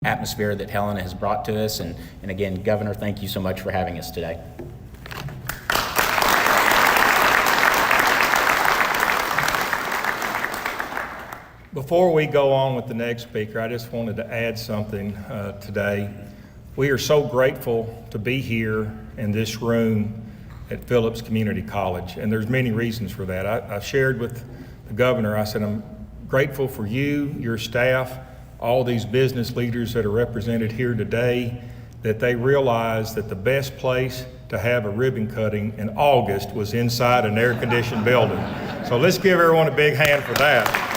atmosphere that Helena has brought to us. And again, Governor, thank you so much for having us today. Before we go on with the next speaker, I just wanted to add something today. We are so grateful to be here in this room at Phillips Community College, and there's many reasons for that. I shared with the governor, I said, I'm grateful for you, your staff, all these business leaders that are represented here today, that they realize that the best place to have a ribbon cutting in August was inside an air-conditioned building. So let's give everyone a big hand for that.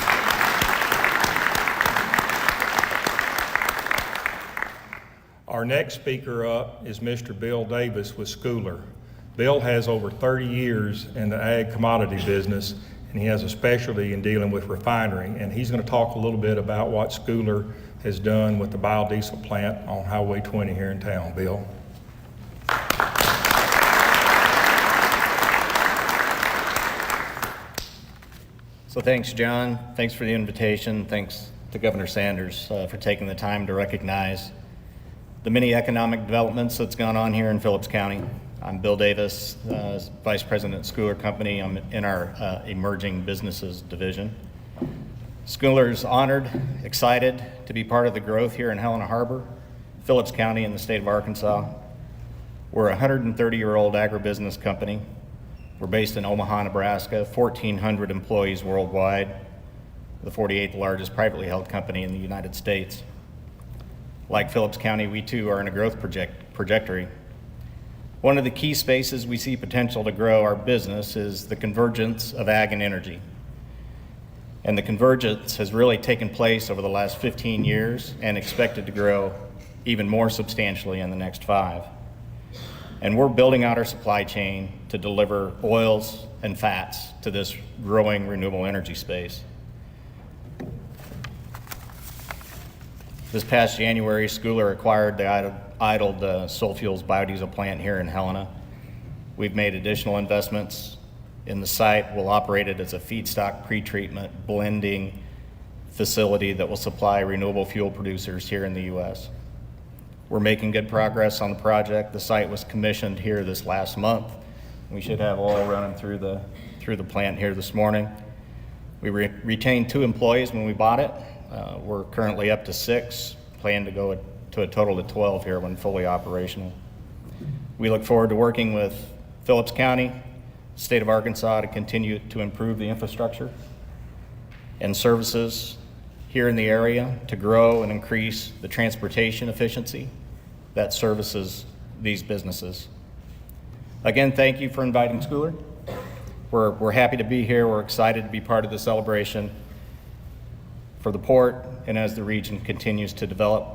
Our next speaker up is Mr. Bill Davis with Schooler. Bill has over 30 years in the ag commodity business, and he has a specialty in dealing with refinery. And he's going to talk a little bit about what Schooler has done with the biodiesel plant on Highway 20 here in town. Bill. So thanks, John. Thanks for the invitation. Thanks to Governor Sanders for taking the time to recognize the many economic developments that's gone on here in Phillips County. I'm Bill Davis, Vice President at Schooler Company. I'm in our Emerging Businesses Division. Schooler is honored, excited to be part of the growth here in Helena Harbor, Phillips County, in the state of Arkansas. We're a 130-year-old agribusiness company. We're based in Omaha, Nebraska, 1,400 employees worldwide, the 48th largest privately held company in the United States. Like Phillips County, we too are in a growth trajectory. One of the key spaces we see potential to grow our business is the convergence of ag and energy. And the convergence has really taken place over the last 15 years and expected to grow even more substantially in the next 5. And we're building out our supply chain to deliver oils and fats to this growing renewable energy space. This past January, Schooler acquired the idled Solfuels biodiesel plant here in Helena. We've made additional investments in the site. We'll operate it as a feedstock pretreatment blending facility that will supply renewable fuel producers here in the U.S. We're making good progress on the project. The site was commissioned here this last month. We should have oil running through the plant here this morning. We retained 2 employees when we bought it. We're currently up to 6, plan to go to a total of 12 here when fully operational. We look forward to working with Phillips County, state of Arkansas, to continue to improve the infrastructure and services here in the area to grow and increase the transportation efficiency that services these businesses. Again, thank you for inviting Schooler. We're happy to be here. We're excited to be part of the celebration for the port, and as the region continues to develop,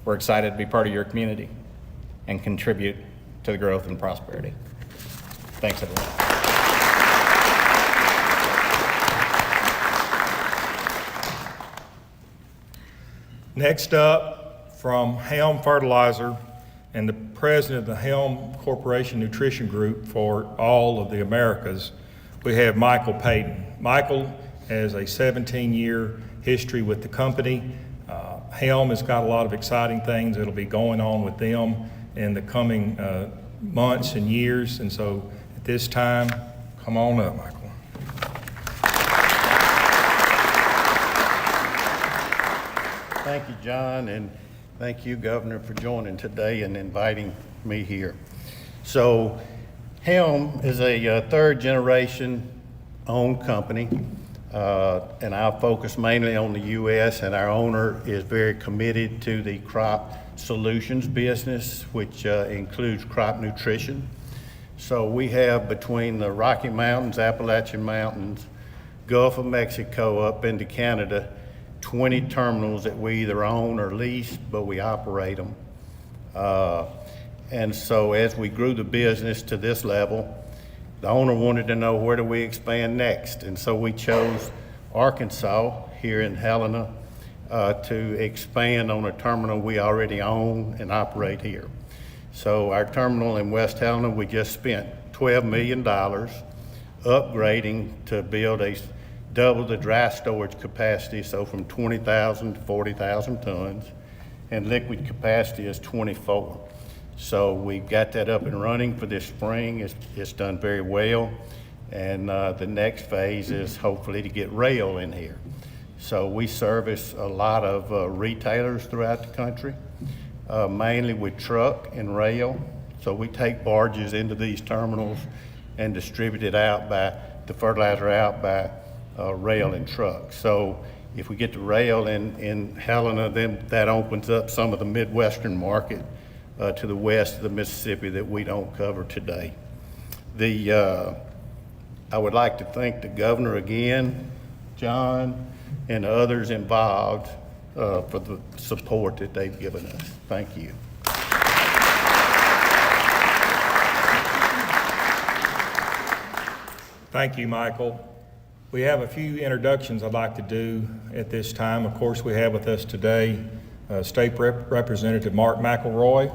we're excited to be part of your community and contribute to the growth and prosperity. Thanks, everyone. Next up, from Helm Fertilizer and the president of the Helm Corporation Nutrition Group for all of the Americas, we have Michael Payton. Michael has a 17-year history with the company. Helm has got a lot of exciting things that'll be going on with them in the coming months and years. And so at this time, come on up, Michael. Thank you, John, and thank you, Governor, for joining today and inviting me here. So Helm is a third-generation owned company. And I'll focus mainly on the U.S., and our owner is very committed to the crop solutions business, which includes crop nutrition. So we have between the Rocky Mountains, Appalachian Mountains, Gulf of Mexico up into Canada, 20 terminals that we either own or lease, but we operate them. And so as we grew the business to this level, the owner wanted to know, where do we expand next? And so we chose Arkansas here in Helena to expand on a terminal we already own and operate here. So our terminal in West Helena, we just spent $12 million upgrading to build double the dry storage capacity, so from 20,000 to 40,000 tons. and liquid capacity is 24. So we've got that up and running for this spring. It's done very well. And the next phase is hopefully to get rail in here. So we service a lot of retailers throughout the country, mainly with truck and rail. So we take barges into these terminals and distribute it out by, the fertilizer out by rail and truck. So if we get the rail in Helena, then that opens up some of the Midwestern market to the west of the Mississippi that we don't cover today. I would like to thank the governor again, John, and others involved for the support that they've given us. Thank you. Thank you, Michael. We have a few introductions I'd like to do at this time. Of course, we have with us today State Representative Mark McElroy,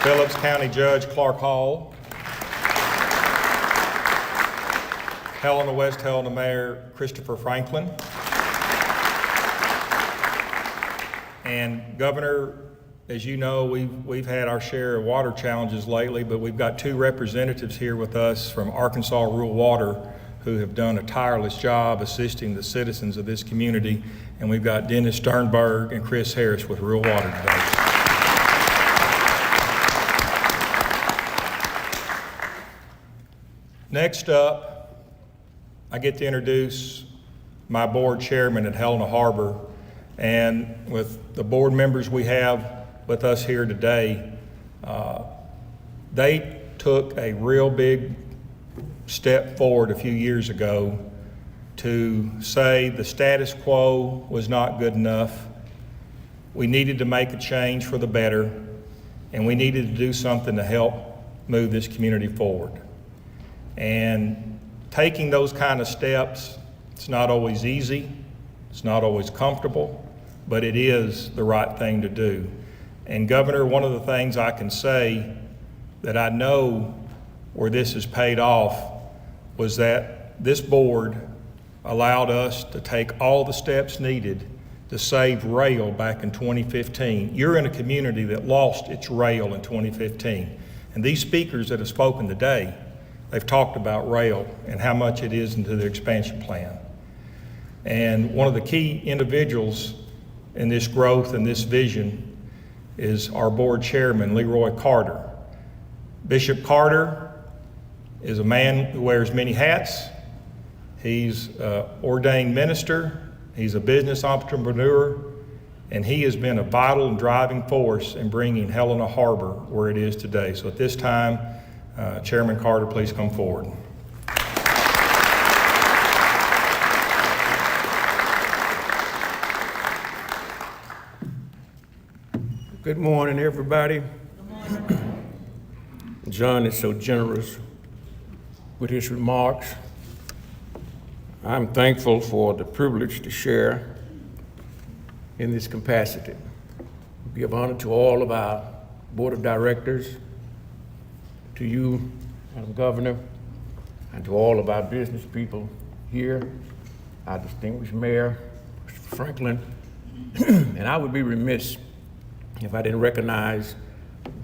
Phillips County Judge Clark Hall, Helena, West Helena Mayor Christopher Franklin, and Governor. As you know, we've had our share of water challenges lately, but we've got two representatives here with us from Arkansas Rural Water who have done a tireless job assisting the citizens of this community. And we've got Dennis Sternberg and Chris Harris with Rural Water today. Next up, I get to introduce my board chairman at Helena Harbor. And with the board members we have with us here today, they took a real big step forward a few years ago to say the status quo was not good enough. We needed to make a change for the better, and we needed to do something to help move this community forward. And taking those kind of steps, it's not always easy, it's not always comfortable, but it is the right thing to do. And Governor, one of the things I can say that I know where this has paid off was that this board allowed us to take all the steps needed to save rail back in 2015. You're in a community that lost its rail in 2015. And these speakers that have spoken today, they've talked about rail and how much it is into their expansion plan. And one of the key individuals in this growth and this vision is our board chairman, Leroy Carter. Bishop Carter is a man who wears many hats. He's an ordained minister, he's a business entrepreneur, and he has been a vital and driving force in bringing Helena Harbor where it is today. So at this time, Chairman Carter, please come forward. Good morning, everybody. Good morning. John is so generous with his remarks. I'm thankful for the privilege to share in this capacity. Give honor to all of our board of directors, to you, Madam Governor, and to all of our business people here, our distinguished Mayor, Mr. Franklin. And I would be remiss if I didn't recognize,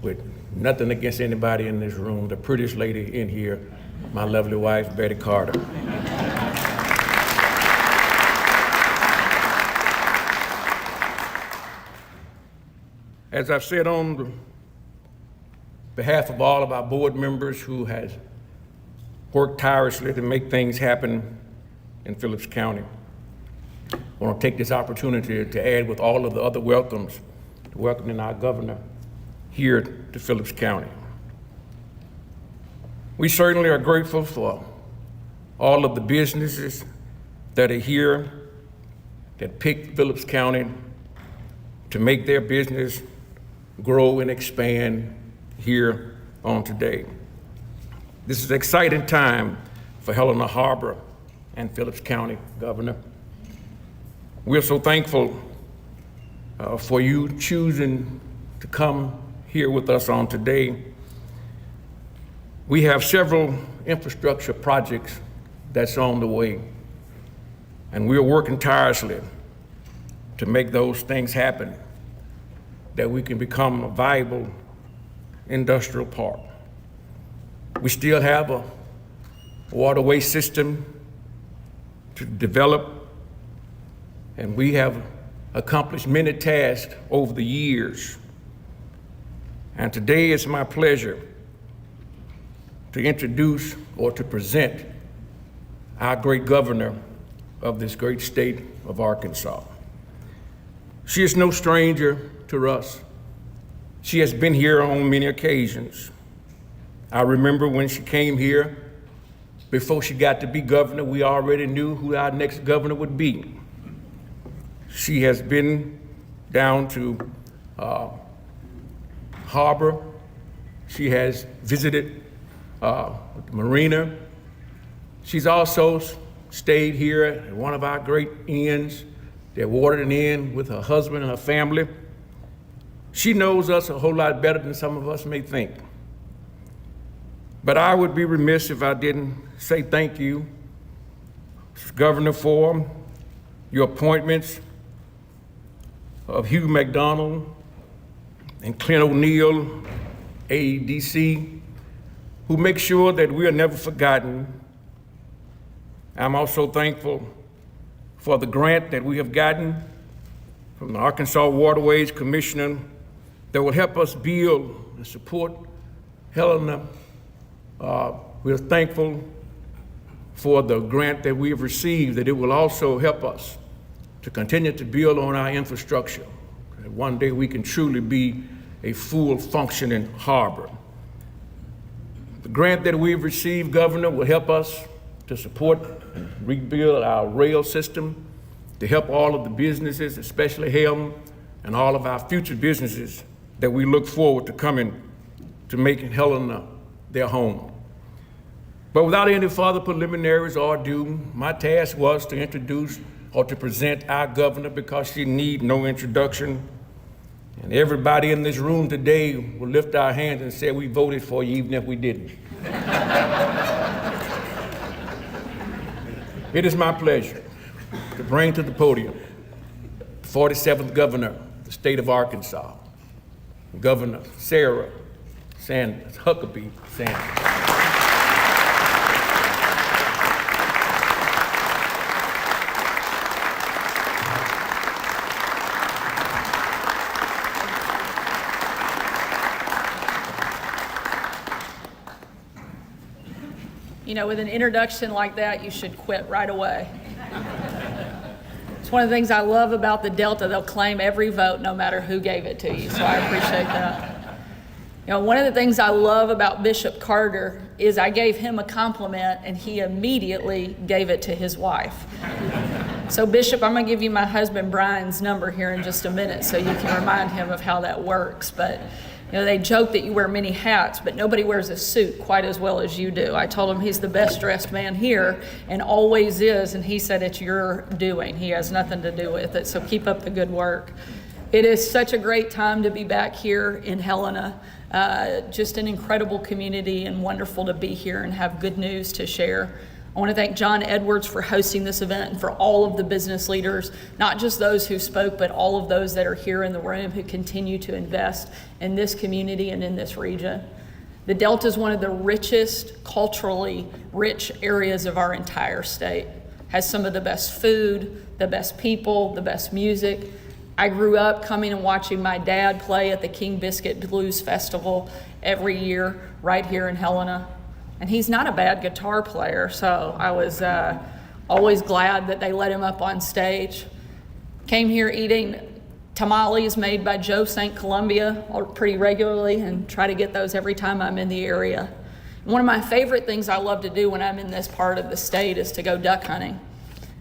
with nothing against anybody in this room, the prettiest lady in here, my lovely wife, Betty Carter. As I've said on behalf of all of our board members who has worked tirelessly to make things happen in Phillips County, I want to take this opportunity to add with all of the other welcomes, welcoming our governor here to Phillips County. We certainly are grateful for all of the businesses that are here that picked Phillips County to make their business grow and expand here on today. This is an exciting time for Helena Harbor and Phillips County, Governor. We're so thankful for you choosing to come here with us on today. We have several infrastructure projects that's on the way, and we're working tirelessly to make those things happen, that we can become a viable industrial park. We still have a waterway system to develop, and we have accomplished many tasks over the years. And today it's my pleasure to introduce or to present our great governor of this great state of Arkansas. She is no stranger to us. She has been here on many occasions. I remember when she came here, before she got to be governor, we already knew who our next governor would be. She has been down to Harbor. She has visited the marina. She's also stayed here at one of our great inns. They're watered in with her husband and her family. She knows us a whole lot better than some of us may think. But I would be remiss if I didn't say thank you, Governor, for your appointments of Hugh McDonald and Clint O'Neill, AEDC, who make sure that we are never forgotten. I'm also thankful for the grant that we have gotten from the Arkansas Waterways Commissioner that will help us build and support Helena. We're thankful for the grant that we have received, that it will also help us to continue to build on our infrastructure. That one day we can truly be a full functioning harbor. The grant that we've received, Governor, will help us to support and rebuild our rail system, to help all of the businesses, especially Helm, and all of our future businesses that we look forward to coming to making Helena their home. But without any further preliminaries or ado, my task was to introduce or to present our governor, because she need no introduction. And everybody in this room today will lift our hands and say we voted for you even if we didn't. It is my pleasure to bring to the podium the 47th governor of the state of Arkansas, Governor Sarah Sanders, Huckabee Sanders. You know, with an introduction like that, you should quit right away. It's one of the things I love about the Delta. They'll claim every vote no matter who gave it to you, so I appreciate that. You know, one of the things I love about Bishop Carter is I gave him a compliment and he immediately gave it to his wife. So Bishop, I'm gonna give you my husband Brian's number here in just a minute so you can remind him of how that works. But you know, they joke that you wear many hats, but nobody wears a suit quite as well as you do. I told him he's the best dressed man here and always is, and he said it's your doing. He has nothing to do with it, so keep up the good work. It is such a great time to be back here in Helena. Just an incredible community and wonderful to be here and have good news to share. I want to thank John Edwards for hosting this event and for all of the business leaders, not just those who spoke, but all of those that are here in the room who continue to invest in this community and in this region. The Delta is one of the richest, culturally rich areas of our entire state. Has some of the best food, the best people, the best music. I grew up coming and watching my dad play at the King Biscuit Blues Festival every year right here in Helena. And he's not a bad guitar player, so I was always glad that they let him up on stage. Came here eating tamales made by Joe St. Columbia pretty regularly and try to get those every time I'm in the area. One of my favorite things I love to do when I'm in this part of the state is to go duck hunting.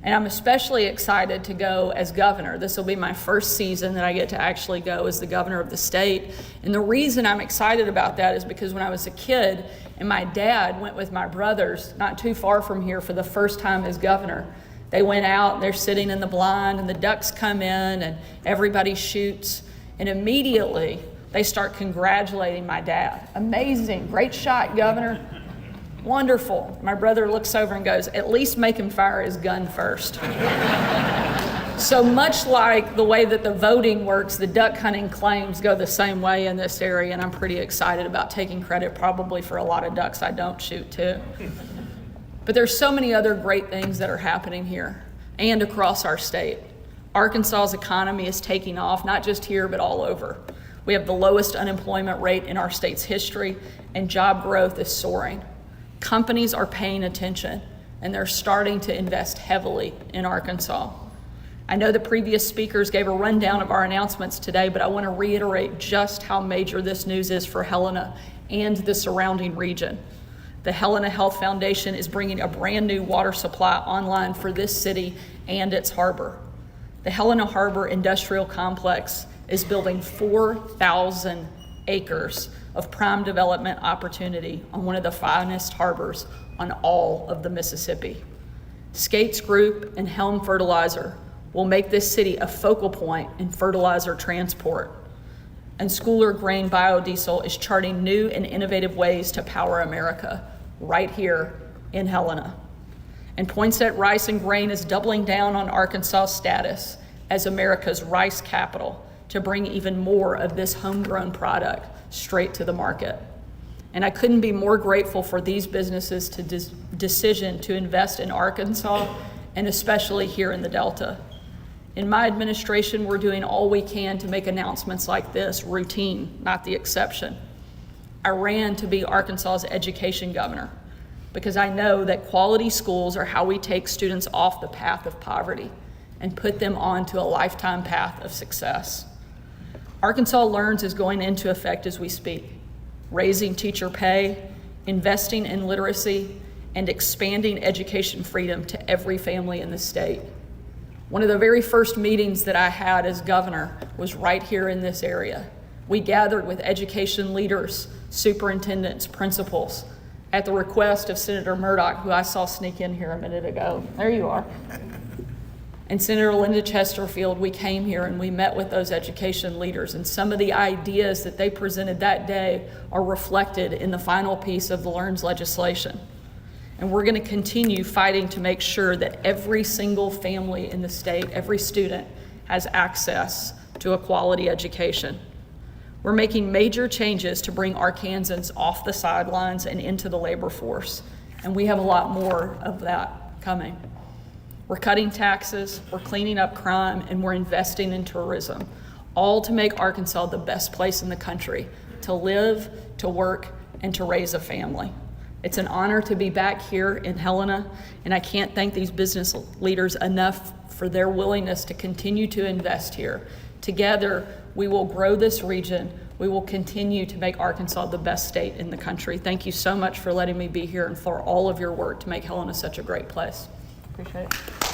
And I'm especially excited to go as governor. This will be my first season that I get to actually go as the governor of the state. And the reason I'm excited about that is because when I was a kid and my dad went with my brothers not too far from here for the first time as governor, they went out and they're sitting in the blind and the ducks come in and everybody shoots. And immediately they start congratulating my dad. Amazing, great shot, Governor. Wonderful. My brother looks over and goes, at least make him fire his gun first. So much like the way that the voting works, the duck hunting claims go the same way in this area, and I'm pretty excited about taking credit probably for a lot of ducks I don't shoot too. But there's so many other great things that are happening here and across our state. Arkansas's economy is taking off, not just here, but all over. We have the lowest unemployment rate in our state's history, and job growth is soaring. Companies are paying attention, and they're starting to invest heavily in Arkansas. I know the previous speakers gave a rundown of our announcements today, but I want to reiterate just how major this news is for Helena and the surrounding region. The Helena Health Foundation is bringing a brand new water supply online for this city and its harbor. The Helena Harbor Industrial Complex is building 4,000 acres of prime development opportunity on one of the finest harbors on all of the Mississippi. Skates Group and Helm Fertilizer will make this city a focal point in fertilizer transport. And Schooler Grain Biodiesel is charting new and innovative ways to power America right here in Helena. And Poinsett Rice and Grain is doubling down on Arkansas' status as America's rice capital to bring even more of this homegrown product straight to the market. And I couldn't be more grateful for these businesses' decision to invest in Arkansas, and especially here in the Delta. In my administration, we're doing all we can to make announcements like this routine, not the exception. I ran to be Arkansas's education governor because I know that quality schools are how we take students off the path of poverty and put them onto a lifetime path of success. Arkansas Learns is going into effect as we speak, raising teacher pay, investing in literacy, and expanding education freedom to every family in the state. One of the very first meetings that I had as governor was right here in this area. We gathered with education leaders, superintendents, principals, at the request of Senator Murdoch, who I saw sneak in here a minute ago. There you are. And Senator Linda Chesterfield, we came here and we met with those education leaders, and some of the ideas that they presented that day are reflected in the final piece of the Learns legislation. And we're going to continue fighting to make sure that every single family in the state, every student, has access to a quality education. We're making major changes to bring Arkansans off the sidelines and into the labor force, and we have a lot more of that coming. We're cutting taxes, we're cleaning up crime, and we're investing in tourism, all to make Arkansas the best place in the country to live, to work, and to raise a family. It's an honor to be back here in Helena, and I can't thank these business leaders enough for their willingness to continue to invest here. Together, we will grow this region. We will continue to make Arkansas the best state in the country. Thank you so much for letting me be here and for all of your work to make Helena such a great place. Appreciate it.